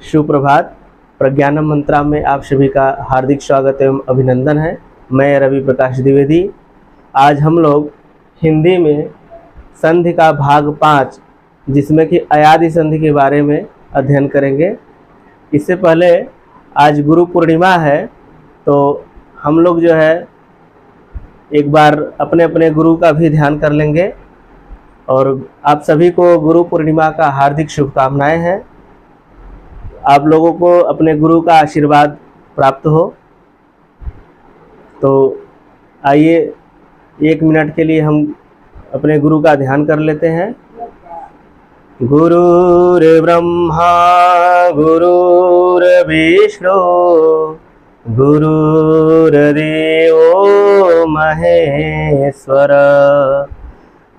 सुप्रभात। प्रज्ञानम मंत्रा में आप सभी का हार्दिक स्वागत एवं अभिनंदन है। मैं रवि प्रकाश द्विवेदी। आज हम लोग हिंदी में संधि का भाग 5 जिसमें कि अयादि संधि के बारे में अध्ययन करेंगे। इससे पहले आज गुरु पूर्णिमा है, तो हम लोग जो है एक बार अपने अपने गुरु का भी ध्यान कर लेंगे और आप सभी को गुरु पूर्णिमा का हार्दिक शुभकामनाएं हैं। आप लोगों को अपने गुरु का आशीर्वाद प्राप्त हो। तो आइए 1 मिनट के लिए हम अपने गुरु का ध्यान कर लेते हैं। गुरुर्ब्रह्मा गुरुर्विष्णु गुरुर्देवो महेश्वर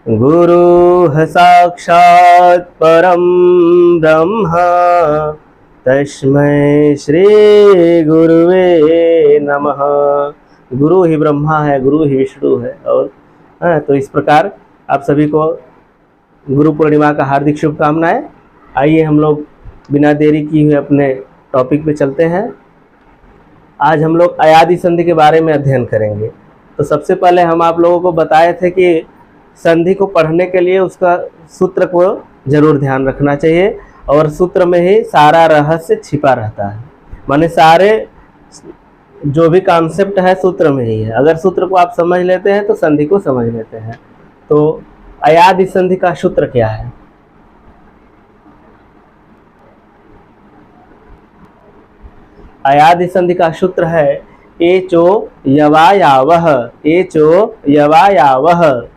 गुरुः साक्षात् परं ब्रह्म तस्मै श्री गुरुवे नमः। गुरु ही ब्रह्मा है, गुरु ही विष्णु है। और तो इस प्रकार आप सभी को गुरु पूर्णिमा का हार्दिक शुभकामनाएं। आइए हम लोग बिना देरी किए हुए अपने टॉपिक पे चलते हैं। आज हम लोग अयादि संधि के बारे में अध्ययन करेंगे। तो सबसे पहले हम आप लोगों को बताए थे कि संधि को पढ़ने के लिए उसका सूत्र को जरूर ध्यान रखना चाहिए और सूत्र में ही सारा रहस्य छिपा रहता है। माने सारे जो भी कॉन्सेप्ट है सूत्र में ही है। अगर सूत्र को आप समझ लेते हैं तो संधि को समझ लेते हैं। तो अयादि संधि का सूत्र क्या है? अयादि संधि का सूत्र है एचो यवायावह। एचो यवायावह।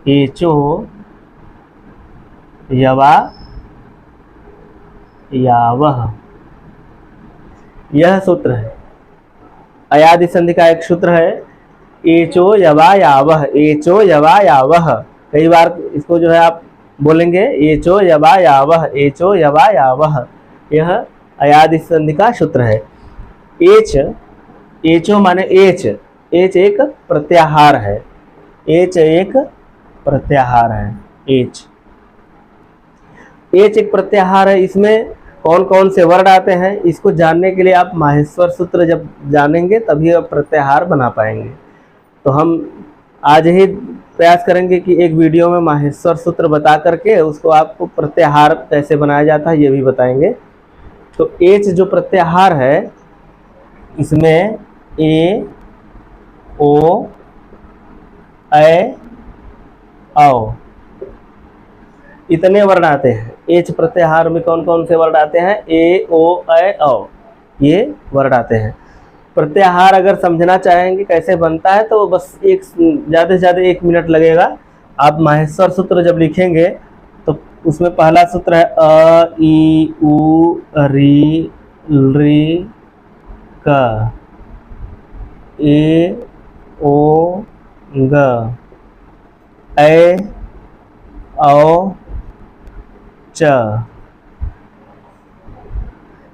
एचो यवायावह, यह सूत्र है। अयादि संधि का एक सूत्र है एचो यवायावह। एचो यवायावह। कई बार इसको जो है आप बोलेंगे एचो यवायावह, एचो यवायावह। यह अयादि संधि का सूत्र है। एच, एचो माने एच। एच एक प्रत्याहार है। एच एक प्रत्याहार है। एच एक प्रत्याहार है। इसमें कौन कौन से वर्ड आते हैं इसको जानने के लिए आप माहेश्वर सूत्र जब जानेंगे तभी आप प्रत्याहार बना पाएंगे। तो हम आज ही प्रयास करेंगे कि एक वीडियो में माहेश्वर सूत्र बता करके उसको आपको प्रत्याहार कैसे बनाया जाता है ये भी बताएंगे। तो एच जो प्रत्याहार है इसमें ए, ओ, ऐ, औ इतने वर्ण आते हैं। एच प्रत्याहार में कौन कौन से वर्ण आते हैं? ए, ओ, ऐ, औ, ये वर्ण आते हैं। प्रत्याहार अगर समझना चाहेंगे कैसे बनता है तो बस एक ज़्यादा से ज़्यादा 1 मिनट लगेगा। आप माहेश्वर सूत्र जब लिखेंगे तो उसमें पहला सूत्र है अ, ई, उ, री, ऋ, क, ए, ओ, ग, ऐ, औ, च।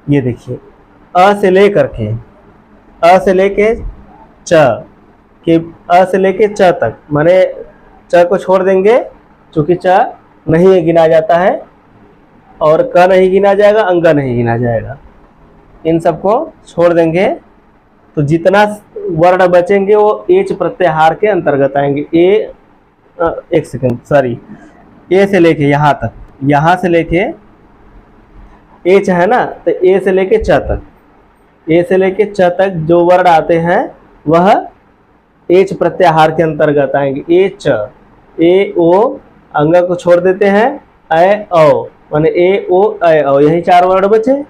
ये देखिए अ से लेकर के च कि अ से लेके च तक, माने च को छोड़ देंगे क्योंकि च नहीं गिना जाता है और क नहीं गिना जाएगा, अंग नहीं गिना जाएगा। इन सबको छोड़ देंगे तो जितना वर्ण बचेंगे वो एच प्रत्याहार के अंतर्गत आएंगे। एक सेकंड, सॉरी, ए से लेके यहाँ तक, यहाँ से लेके एच है ना, तो ए से लेके च तक, ए से लेके च तक जो वर्ण आते हैं वह एच प्रत्याहार के अंतर्गत आएंगे। ए च, ए ओ, अंग को छोड़ देते हैं, ऐ औ, माने ए ओ ऐ औ, यही 4 वर्ण बचे।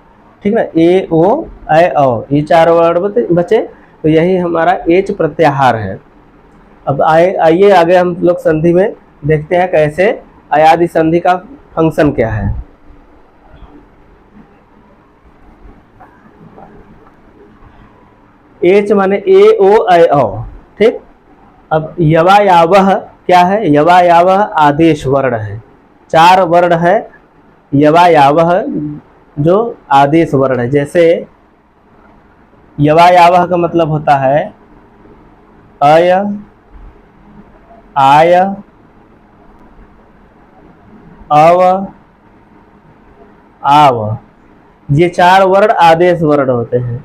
ठीक ना, ए ओ ऐ औ, ये 4 वर्ण बचे। तो यही हमारा एच प्रत्याहार है। अब आइए आगे हम लोग संधि में देखते हैं कैसे अयादि संधि का फंक्शन क्या है। एच माने ए ओ ऐ औ। ठीक। अब यवायावह क्या है? यवायावह आदेश वर्ण है। 4 वर्ण है यवायावह जो आदेश वर्ण है। जैसे यवायावह का मतलब होता है अय, आय, अव, आव, ये 4 वर्ण आदेश वर्ण होते हैं।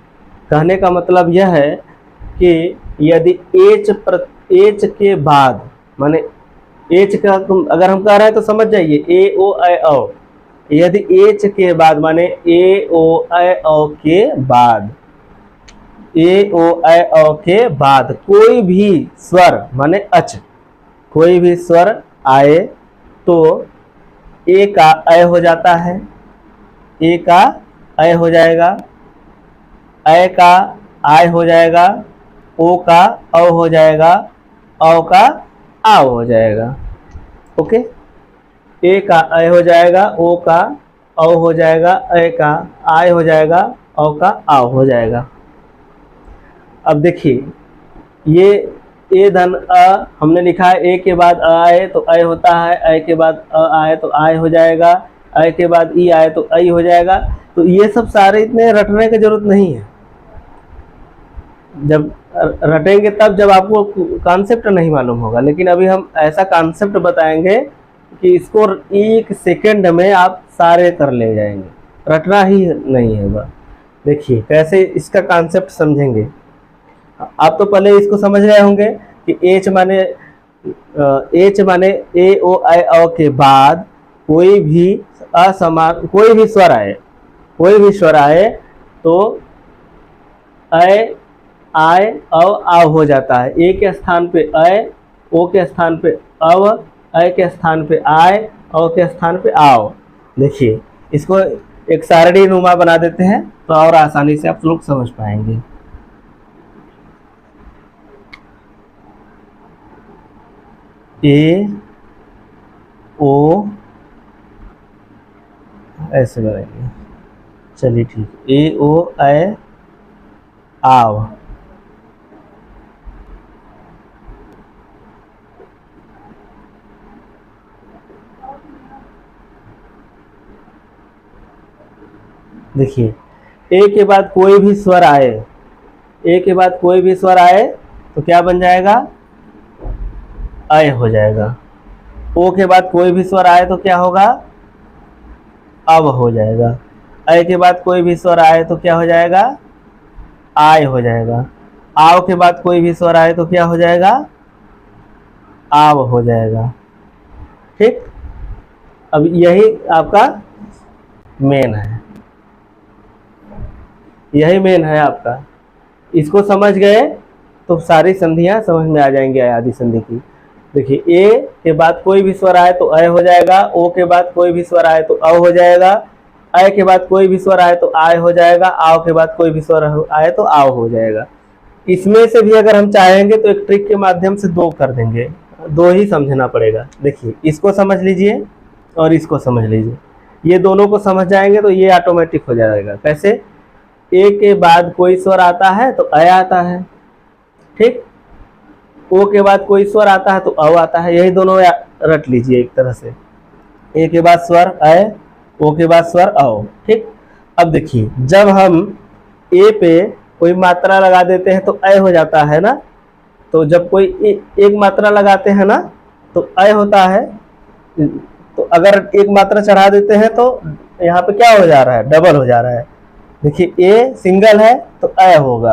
कहने का मतलब यह है कि यदि एच के बाद, माने एच का अगर हम कह रहे हैं तो समझ जाइए, ए ओ ऐ औ, यदि एच के बाद माने ए ओ ऐ औ के बाद, ए ओ ऐ औ के बाद कोई भी स्वर माने अच, कोई भी स्वर आए तो ए का ऐ हो जाता है, ए का ऐ हो जाएगा, ऐ का आय हो जाएगा, ओ का औ हो जाएगा, औ का आव हो जाएगा। ओके, ए का ऐ हो जाएगा, ओ का औ हो जाएगा, ऐ का आय हो जाएगा, औ का आव हो जाएगा। अब देखिए ये ए धन अ हमने लिखा है, ए के बाद अ आए तो ऐ होता है, ऐ के बाद अ आए तो आय हो जाएगा, ऐ के बाद ई आए तो ऐ हो जाएगा। तो ये सब सारे इतने रटने की जरूरत नहीं है, जब रटेंगे तब जब आपको कॉन्सेप्ट नहीं मालूम होगा। लेकिन अभी हम ऐसा कॉन्सेप्ट बताएंगे कि इसको 1 सेकंड में आप सारे कर ले जाएंगे, रटना ही नहीं है बस। देखिए कैसे इसका कॉन्सेप्ट समझेंगे। आप तो पहले इसको समझ रहे होंगे कि एच माने ए ओ ऐ औ के बाद कोई भी असमान, कोई भी स्वर आए, कोई भी स्वर आए तो ऐ आय अव आव हो जाता है। ए के स्थान पे ऐ, ओ के स्थान पे अव, ऐ के स्थान पे आय, औ के स्थान पे आव। देखिए इसको एक सारणी नुमा बना देते हैं तो और आसानी से आप लोग समझ पाएंगे। ए ओ ऐसे बनाएंगे, चलिए ठीक, ए ओ ऐ आव, देखिए ए के बाद कोई भी स्वर आए, ए के बाद कोई भी स्वर आए तो क्या बन जाएगा, ऐ हो जाएगा। ओ के बाद कोई भी स्वर आए तो क्या होगा, अब हो जाएगा। ऐ के बाद कोई भी स्वर आए तो क्या हो जाएगा, आय हो जाएगा। आव के बाद कोई भी स्वर आए तो क्या हो जाएगा, आव हो जाएगा। ठीक, अब यही आपका मेन है, यही मेन है आपका। इसको समझ गए तो सारी संधियां समझ में आ जाएंगी आदि संधि की। देखिए ए के बाद कोई भी स्वर आए तो ऐ हो जाएगा, ओ के बाद कोई भी स्वर आए तो अ हो जाएगा, ऐ के बाद कोई भी स्वर आए तो आय हो जाएगा, आव के बाद कोई भी स्वर आए तो आव हो जाएगा। इसमें से भी अगर हम चाहेंगे तो एक ट्रिक के माध्यम से 2 कर देंगे, 2 ही समझना पड़ेगा। देखिए इसको समझ लीजिए और इसको समझ लीजिए, ये दोनों को समझ जाएंगे तो ये ऑटोमेटिक हो जाएगा। कैसे, ए के बाद कोई स्वर आता है तो ऐ आता है, ठीक, ओ के बाद कोई स्वर आता है तो अ आता है, यही दोनों रट लीजिए एक तरह से। ए के बाद स्वर ऐ, ओ के बाद स्वर औ, ठीक। अब देखिए जब हम ए पे कोई मात्रा लगा देते हैं तो ऐ हो जाता है ना, तो जब कोई एक मात्रा लगाते हैं ना तो ऐ होता है, तो अगर एक मात्रा चढ़ा देते हैं तो यहाँ पे क्या हो जा रहा है, डबल हो जा रहा है। देखिए ए सिंगल है तो ऐ होगा,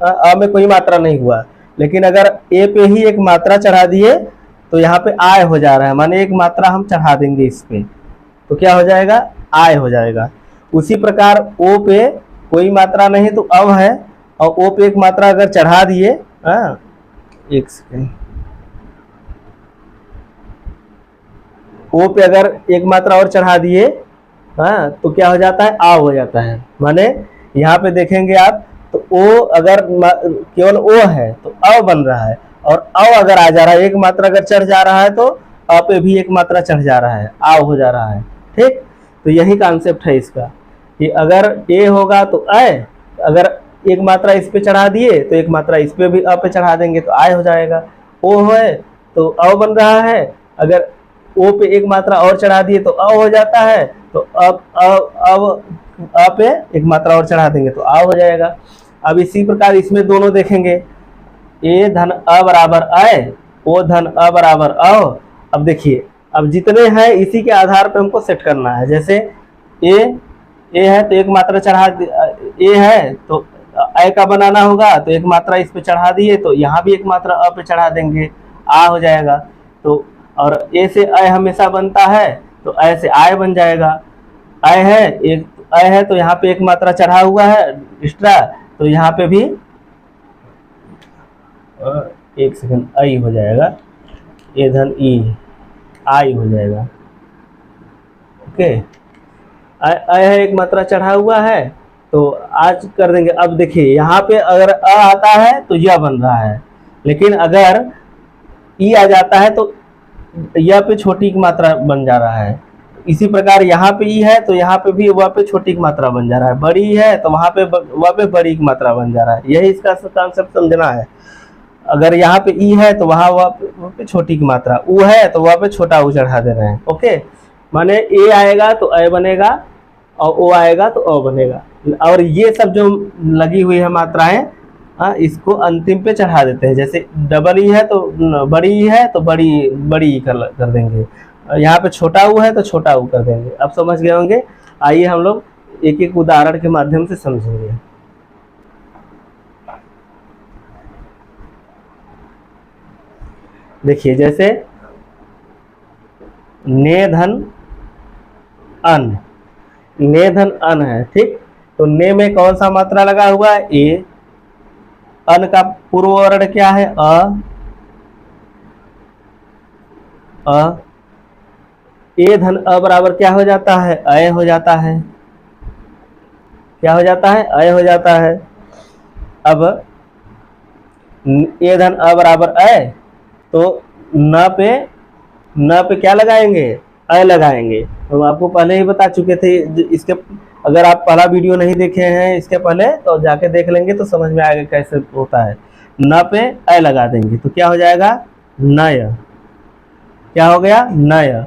अ में कोई मात्रा नहीं हुआ। लेकिन अगर ए पे ही एक मात्रा चढ़ा दिए तो यहाँ पे आय हो जा रहा है, माने एक मात्रा हम चढ़ा देंगे इस पे तो क्या हो जाएगा, आय हो जाएगा। उसी प्रकार ओ पे कोई मात्रा नहीं तो अव है, और ओ पे एक मात्रा अगर चढ़ा दिए, एक सेकेंड, ओ पे अगर एक मात्रा और चढ़ा दिए तो क्या हो जाता है, आ हो जाता है। माने यहाँ पे देखेंगे आप तो ओ अगर केवल ओ है तो अ बन रहा है, और अ अगर आ जा रहा है, एक मात्रा अगर चढ़ जा रहा है तो अ पे भी एक मात्रा चढ़ जा रहा है, आ हो जा रहा है। ठीक, तो यही कॉन्सेप्ट है इसका कि अगर ए होगा तो ऐ, अगर एक मात्रा इस पे चढ़ा दिए तो एक मात्रा इस पे भी अ पे चढ़ा देंगे तो आय हो जाएगा। ओ है तो अ बन रहा है, अगर ओ पे एक मात्रा और चढ़ा दिए तो अ हो जाता है, तो अब अ पे एक मात्रा और चढ़ा देंगे तो आ हो जाएगा। अब इसी प्रकार इसमें दोनों देखेंगे, ए धन अ बराबर ऐ, ओ धन अ बराबर अ। अब देखिए अब जितने हैं इसी के आधार पे हमको सेट करना है। जैसे ए है तो एक मात्रा चढ़ा, ए है तो ए का बनाना होगा तो एक मात्रा इस पे चढ़ा दिए तो यहाँ भी एक मात्रा अ पे चढ़ा देंगे, आ हो जाएगा। तो और ए से अ हमेशा बनता है तो अ से आय बन जाएगा। अ है, एक अ है तो यहाँ पे एक मात्रा चढ़ा हुआ है एक्स्ट्रा, तो यहाँ पे भी एक सेकंड आई हो जाएगा, ए धन ई आई हो जाएगा। ओके, अ है एक मात्रा चढ़ा हुआ है तो आज कर देंगे। अब देखिए यहाँ पे अगर अ आता है तो यह बन रहा है, लेकिन अगर ई आ जाता है तो यह पे छोटी की मात्रा बन जा रहा है। इसी प्रकार यहाँ पे ई है तो यहाँ पे भी वह पे छोटी की मात्रा बन जा रहा है, बड़ी है तो वहाँ पे वह पे बड़ी की मात्रा बन जा रहा है। यही इसका कॉन्सेप्ट समझना है। अगर यहाँ पे ई है तो वहाँ वह पे छोटी की मात्रा, ऊ है तो वह पे छोटा ऊ चढ़ा दे रहे हैं। ओके, माने ए आएगा तो अ बनेगा और ओ आएगा तो अ बनेगा, और ये सब जो लगी हुई है मात्राएं, इसको अंतिम पे चढ़ा देते हैं। जैसे डबल ई है तो बड़ी ई है तो बड़ी ई कर देंगे, यहाँ पे छोटा ऊ है तो छोटा ऊ कर देंगे। अब समझ गए होंगे। आइए हम लोग एक एक उदाहरण के माध्यम से समझेंगे। देखिए जैसे ने धन अन, ने धन अन है, ठीक। तो ने में कौन सा मात्रा लगा हुआ है? ए। अन का पूर्व वर्ण क्या है? अ। ए धन अ बराबर क्या हो जाता है? अय हो जाता है। क्या हो जाता है? अय हो जाता है। अब ए धन अ बराबर अय, तो न पे क्या लगाएंगे? अ लगाएंगे। हम आपको पहले ही बता चुके थे। इसके अगर आप पहला वीडियो नहीं देखे हैं इसके पहले तो जाके देख लेंगे तो समझ में आएगा कैसे होता है। न पे अ लगा देंगे तो क्या हो जाएगा? नय। क्या हो गया? नय।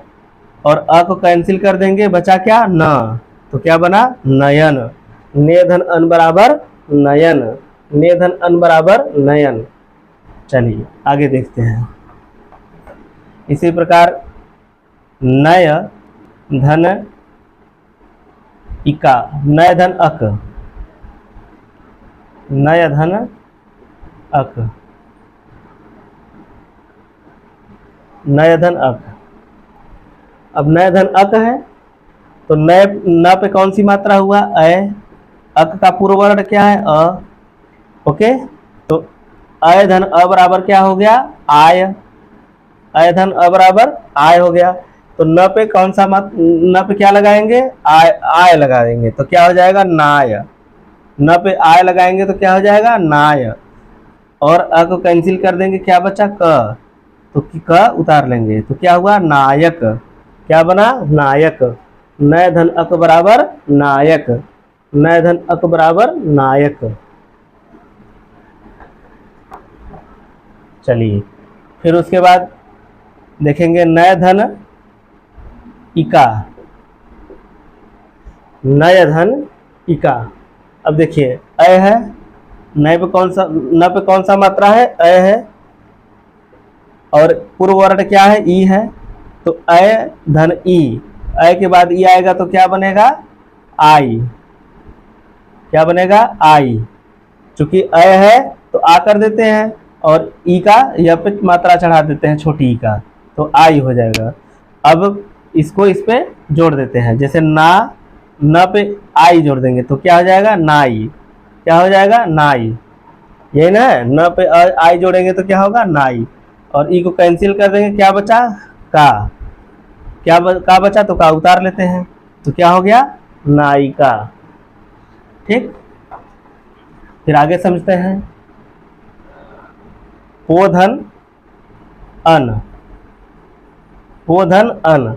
और अ को कैंसिल कर देंगे, बचा क्या? न। तो क्या बना? नयन। ने धन अन बराबर नयन। ने धन अन बराबर नयन। चलिए आगे देखते हैं। इसी प्रकार नय धन इका, नय धन अक, नय धन अक, नय धन अक। अब नय धन अक है तो नय न पे कौन सी मात्रा हुआ? अय। अक का पूर्व वर्ण क्या है? अ। ओके, तो अय धन अ बराबर क्या हो गया? आय। अय धन अ बराबर आय हो गया। तो न पे कौन सा न पे क्या लगाएंगे? आय लगा देंगे तो क्या हो जाएगा? नाय। न पे आय लगाएंगे तो क्या हो जाएगा? नाय। और अ को कैंसिल कर देंगे, क्या बचा? क। तो क उतार लेंगे तो क्या हुआ? नायक। क्या बना? नायक। नय धन अक बराबर नायक। नय धन अक बराबर नायक। चलिए फिर उसके बाद देखेंगे नय धन इका, नय धन इका। अब देखिए अय है, नय पे कौन सा, न पे कौन सा मात्रा है? अय है, और पूर्व वर्ण क्या है? ई है। तो अय धन ई, अय के बाद ई आएगा तो क्या बनेगा? आई। क्या बनेगा? आई। चूंकि अय है तो आ कर देते हैं और ई का यह पे मात्रा चढ़ा देते हैं, छोटी ई का, तो आई हो जाएगा। अब इसको इस पे जोड़ देते हैं। जैसे ना, न पे आई जोड़ देंगे तो क्या हो जाएगा? नाई। क्या हो जाएगा? नाई। यही ना है, न पे आई जोड़ेंगे तो क्या होगा? नाई। और ई को कैंसिल कर देंगे, क्या बचा? का। का बचा तो का उतार लेते हैं तो क्या हो गया? नायिका। ठीक, फिर आगे समझते हैं। पो धन अन, पो धन अन।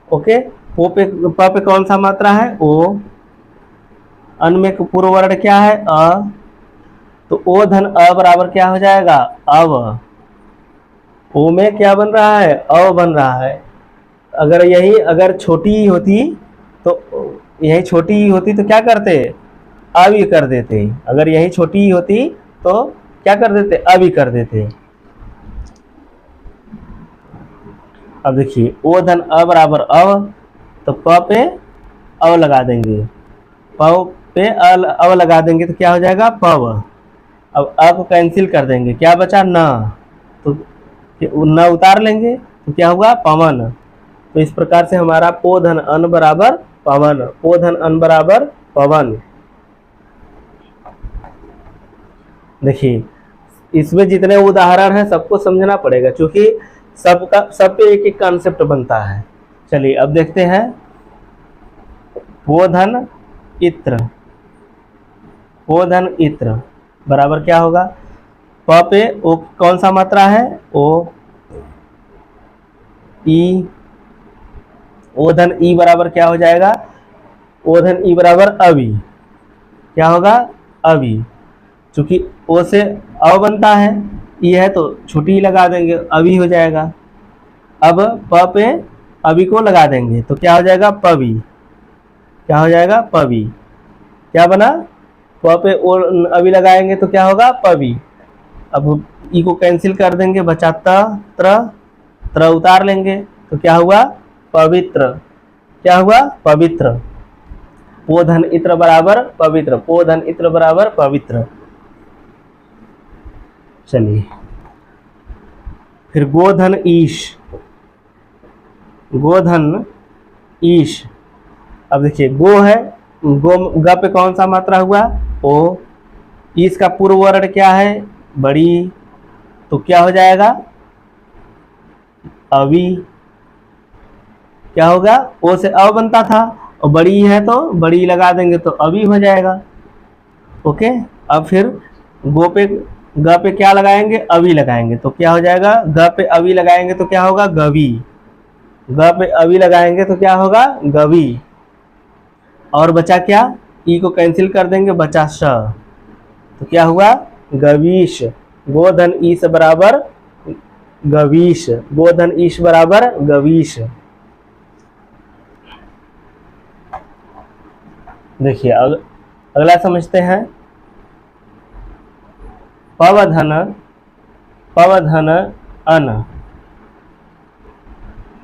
ओके, पो पे प पे कौन सा मात्रा है? ओ। अन में पूर्व वर्ण क्या है? अ। तो ओ धन अ बराबर क्या हो जाएगा? अव। ओ में क्या बन रहा है? अव बन रहा है। अगर छोटी ही होती तो यही छोटी ही होती तो क्या करते? अब ही कर देते। अगर यही छोटी ही होती तो क्या कर देते? अब ही कर देते। अब देखिए ओ धन अ बराबर अव, तो प पे अव लगा देंगे, प पे अव लगा देंगे तो क्या हो जाएगा पव। अब अ को कैंसिल कर देंगे, क्या बचा न, तो न उतार लेंगे तो क्या होगा पवन। तो इस प्रकार से हमारा पो धन अन बराबर पवन, पो धन अन बराबर पवन। देखिए इसमें जितने उदाहरण हैं सबको समझना पड़ेगा, क्योंकि सब पे एक एक कॉन्सेप्ट बनता है। चलिए अब देखते हैं वो धन इत्र, वो धन इत्र बराबर क्या होगा, प पे ओ कौन सा मात्रा है ओ ई, ओ धन ई बराबर क्या हो जाएगा, ओ धन ई बराबर अवि, क्या होगा अवि, चूंकि ओ से अव बनता है, ई है तो छोटी ही लगा देंगे अवि हो जाएगा। अब प पे अवि को लगा देंगे तो क्या हो जाएगा पवि, क्या हो जाएगा पवि, क्या बना प पे ओ अवि लगाएंगे तो क्या होगा पवि। अब ई को कैंसिल कर देंगे, बचा त त्र, त्र उतार लेंगे तो क्या हुआ पवित्र, क्या हुआ पवित्र। पो धन इत्र बराबर पवित्र, पो धन इत्र बराबर पवित्र। चलिए फिर गोधन ईश, गोधन ईश। अब देखिए गो है, गो ग पे कौन सा मात्रा हुआ ओ, ईश का पूर्व वर्ण क्या है बड़ी, तो क्या हो जाएगा अवि, क्या होगा ओ से अव बनता था और बड़ी है तो बड़ी लगा देंगे तो अवि हो जाएगा। ओके, अब फिर गो पे ग पे क्या लगाएंगे अवि लगाएंगे तो क्या हो जाएगा, ग पे अवि लगाएंगे तो क्या होगा गवि, ग पे अवि लगाएंगे तो क्या होगा गवि। और बचा क्या, ई को कैंसिल कर देंगे बचा श, तो क्या हुआ गवीश, गोधन ईश बराबर गवीश, गोधन ईश बराबर गवीश। देखिए अगला समझते हैं पवधन, पवधन अन,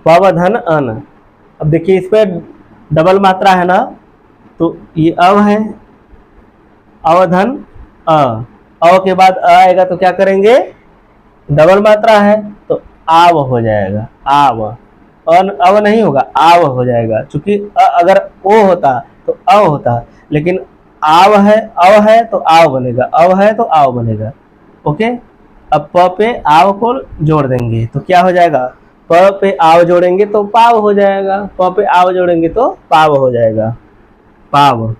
पवधन अन। अब देखिए इस पे डबल मात्रा है ना, तो ये अव है, अवधन अ, अव के बाद अ आएगा तो क्या करेंगे डबल मात्रा है तो आव हो जाएगा, आव, अव नहीं होगा आव हो जाएगा, क्योंकि अगर ओ होता तो अव होता, लेकिन आव है, अव है तो आव बनेगा, अव है तो आव बनेगा। ओके, अब प पे आव को जोड़ देंगे तो क्या हो जाएगा, प पे आव जोड़ेंगे तो पाव हो जाएगा, प पे आव जोड़ेंगे तो पाव हो जाएगा, पाव।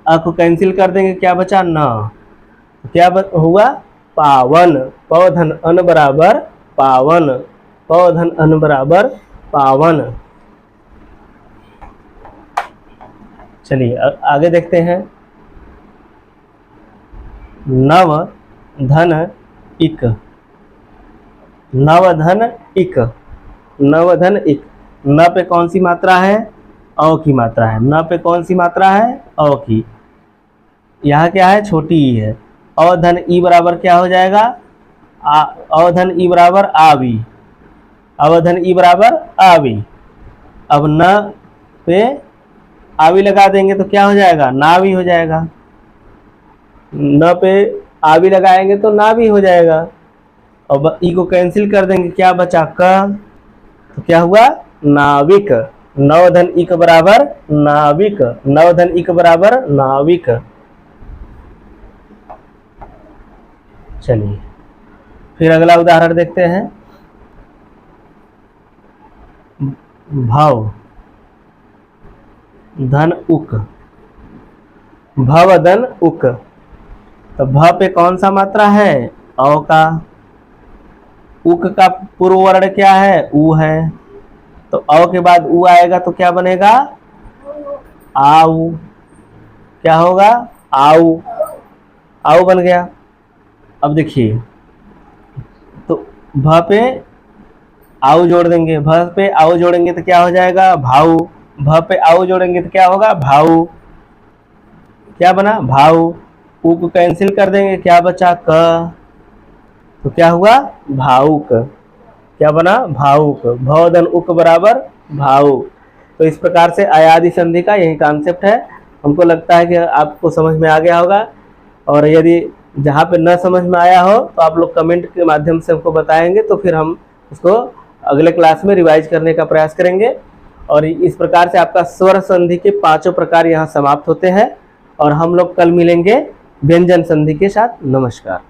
अ को कैंसिल कर देंगे क्या बचा न, क्या हुआ पावन, पवधन अन बराबर पावन, पवधन अन बराबर पावन। चलिए आगे देखते हैं नव धन इक, नव धन इक, नव धन इक। न पे कौन सी मात्रा है अ की मात्रा है, न पे कौन सी मात्रा है अ की, यहाँ क्या है छोटी ई है, अवधन ई बराबर क्या हो जाएगा अवधन ई बराबर आवी, अवधन ई बराबर आवी। अब न पे आवी लगा देंगे तो क्या हो जाएगा नावी हो जाएगा, न पे आवी लगाएंगे तो नावी हो जाएगा। और ई को कैंसिल कर देंगे क्या बचा क, तो क्या हुआ नाविक, नवधन इक बराबर नाविक, नवधन इक बराबर नाविक। चलिए फिर अगला उदाहरण देखते हैं भव धन उक, भव धन उक। तो भ पे कौन सा मात्रा है अ का, उक का पूर्व वर्ण क्या है उ है, तो अ के बाद उ आएगा तो क्या बनेगा आउ, क्या होगा आउ, आउ बन गया। अब देखिए तो भ पे आउ जोड़ देंगे, भ पे आउ जोड़ेंगे तो क्या हो जाएगा भाऊ, भ पे आउ जोड़ेंगे तो क्या होगा भाऊ, क्या बना भाऊ। उ को कैंसिल कर देंगे क्या बचा क, तो क्या हुआ भावुक, क्या बना, भावुक। भवधन उक बराबर भावुक। तो इस प्रकार से अयादि संधि का यही कॉन्सेप्ट है। हमको लगता है कि आपको समझ में आ गया होगा, और यदि जहाँ पे न समझ में आया हो तो आप लोग कमेंट के माध्यम से हमको बताएंगे, तो फिर हम उसको अगले क्लास में रिवाइज करने का प्रयास करेंगे। और इस प्रकार से आपका स्वर संधि के 5 प्रकार यहाँ समाप्त होते हैं, और हम लोग कल मिलेंगे व्यंजन संधि के साथ। नमस्कार।